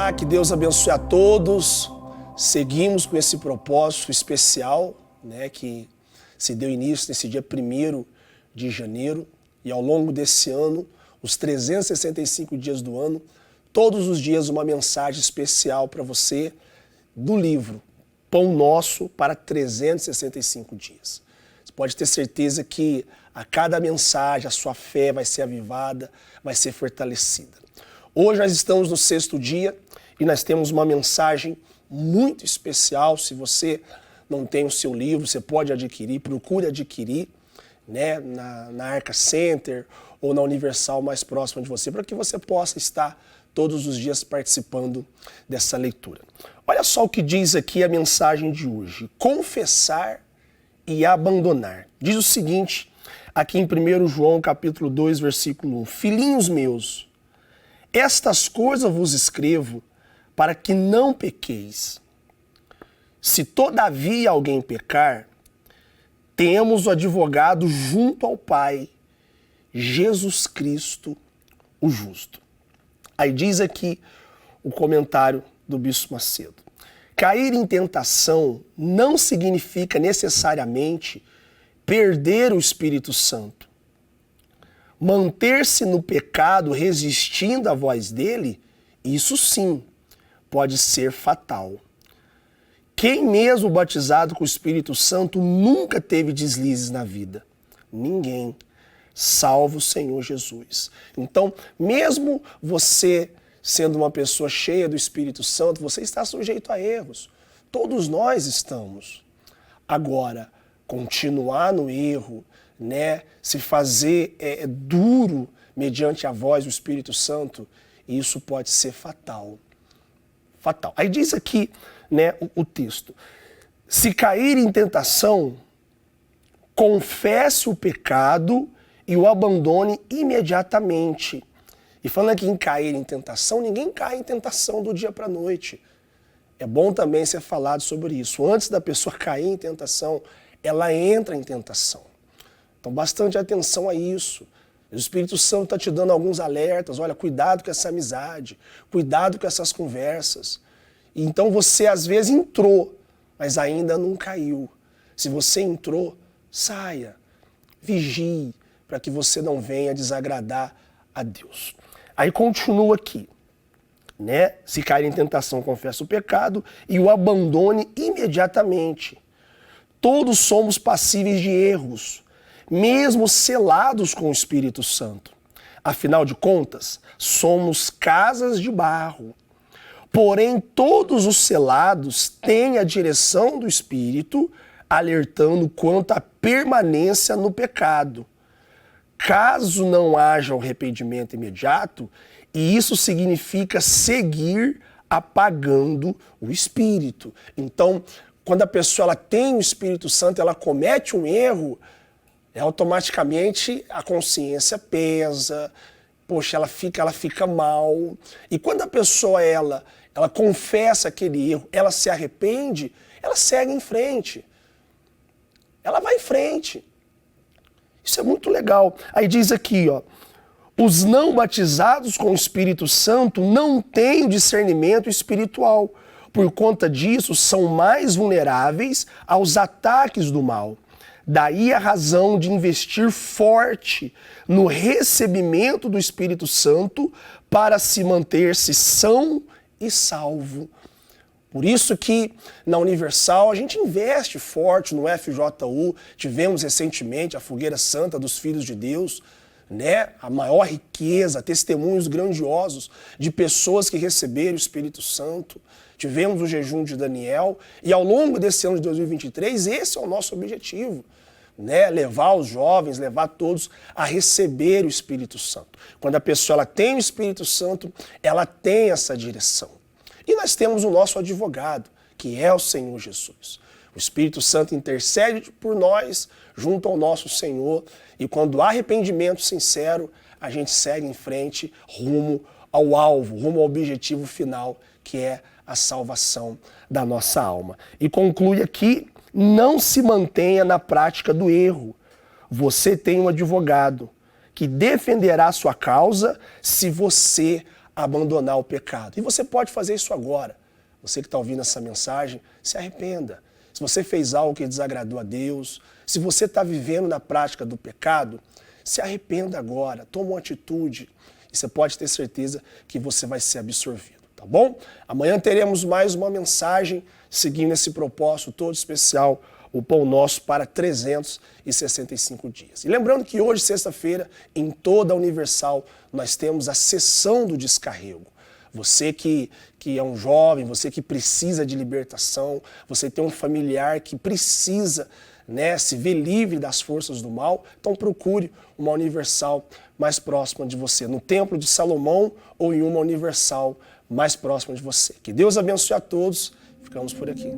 Olá, que Deus abençoe a todos. Seguimos com esse propósito especial, que se deu início nesse dia 1º de janeiro. E ao longo desse ano, os 365 dias do ano, todos os dias uma mensagem especial para você do livro Pão Nosso para 365 dias. Você pode ter certeza que a cada mensagem a sua fé vai ser avivada, vai ser fortalecida. Hoje nós estamos no 6º dia e nós temos uma mensagem muito especial. Se você não tem o seu livro, você pode adquirir, procure adquirir, na Arca Center ou na Universal mais próxima de você, para que você possa estar todos os dias participando dessa leitura. Olha só o que diz aqui a mensagem de hoje: confessar e abandonar. Diz o seguinte, aqui em 1 João capítulo 2, versículo 1: Filhinhos meus, estas coisas vos escrevo para que não pequeis. Se todavia alguém pecar, temos o advogado junto ao Pai, Jesus Cristo, o justo. Aí diz aqui o comentário do Bispo Macedo: cair em tentação não significa necessariamente perder o Espírito Santo. Manter-se no pecado resistindo à voz dele, isso sim, pode ser fatal. Quem mesmo batizado com o Espírito Santo nunca teve deslizes na vida? Ninguém, salvo o Senhor Jesus. Então, mesmo você sendo uma pessoa cheia do Espírito Santo, você está sujeito a erros. Todos nós estamos. Agora, continuar no erro, se fazer duro mediante a voz do Espírito Santo, isso pode ser fatal. Fatal. Aí diz aqui, o texto: se cair em tentação, confesse o pecado e o abandone imediatamente. E falando aqui em cair em tentação, ninguém cai em tentação do dia para a noite. É bom também ser falado sobre isso. Antes da pessoa cair em tentação, ela entra em tentação. Então, bastante atenção a isso. O Espírito Santo está te dando alguns alertas. Olha, cuidado com essa amizade, cuidado com essas conversas. Então, você às vezes entrou, mas ainda não caiu. Se você entrou, saia, vigie, para que você não venha desagradar a Deus. Aí continua aqui, se cair em tentação, confessa o pecado e o abandone imediatamente. Todos somos passíveis de erros, mesmo selados com o Espírito Santo. Afinal de contas, somos casas de barro. Porém, todos os selados têm a direção do Espírito, alertando quanto à permanência no pecado. Caso não haja o arrependimento imediato, e isso significa seguir apagando o Espírito. Então, quando a pessoa ela tem o Espírito Santo, ela comete um erro, automaticamente a consciência pesa, ela fica mal. E quando a pessoa ela confessa aquele erro, ela se arrepende, ela segue em frente. Ela vai em frente. Isso é muito legal. Aí diz aqui, os não batizados com o Espírito Santo não têm o discernimento espiritual. Por conta disso, são mais vulneráveis aos ataques do mal. Daí a razão de investir forte no recebimento do Espírito Santo para se manter-se são e salvo. Por isso que na Universal a gente investe forte no FJU. Tivemos recentemente a Fogueira Santa dos Filhos de Deus, a maior riqueza, testemunhos grandiosos de pessoas que receberam o Espírito Santo. Tivemos o jejum de Daniel e ao longo desse ano de 2023 esse é o nosso objetivo. Levar os jovens, levar todos a receber o Espírito Santo. Quando a pessoa ela tem o Espírito Santo, ela tem essa direção. E nós temos o nosso advogado, que é o Senhor Jesus. O Espírito Santo intercede por nós junto ao nosso Senhor. E quando há arrependimento sincero, a gente segue em frente rumo ao alvo, rumo ao objetivo final, que é a salvação da nossa alma. E conclui aqui: não se mantenha na prática do erro. Você tem um advogado que defenderá a sua causa se você abandonar o pecado. E você pode fazer isso agora. Você que está ouvindo essa mensagem, se arrependa. Se você fez algo que desagradou a Deus, se você está vivendo na prática do pecado, se arrependa agora, toma uma atitude e você pode ter certeza que você vai ser absorvido, tá bom? Amanhã teremos mais uma mensagem seguindo esse propósito todo especial, o Pão Nosso para 365 dias. E lembrando que hoje, sexta-feira, em toda a Universal, nós temos a sessão do descarrego. Você que é um jovem, você que precisa de libertação, você tem um familiar que precisa, né, se ver livre das forças do mal, então procure uma Universal mais próxima de você, no Templo de Salomão ou em uma Universal mais próxima de você. Que Deus abençoe a todos, ficamos por aqui.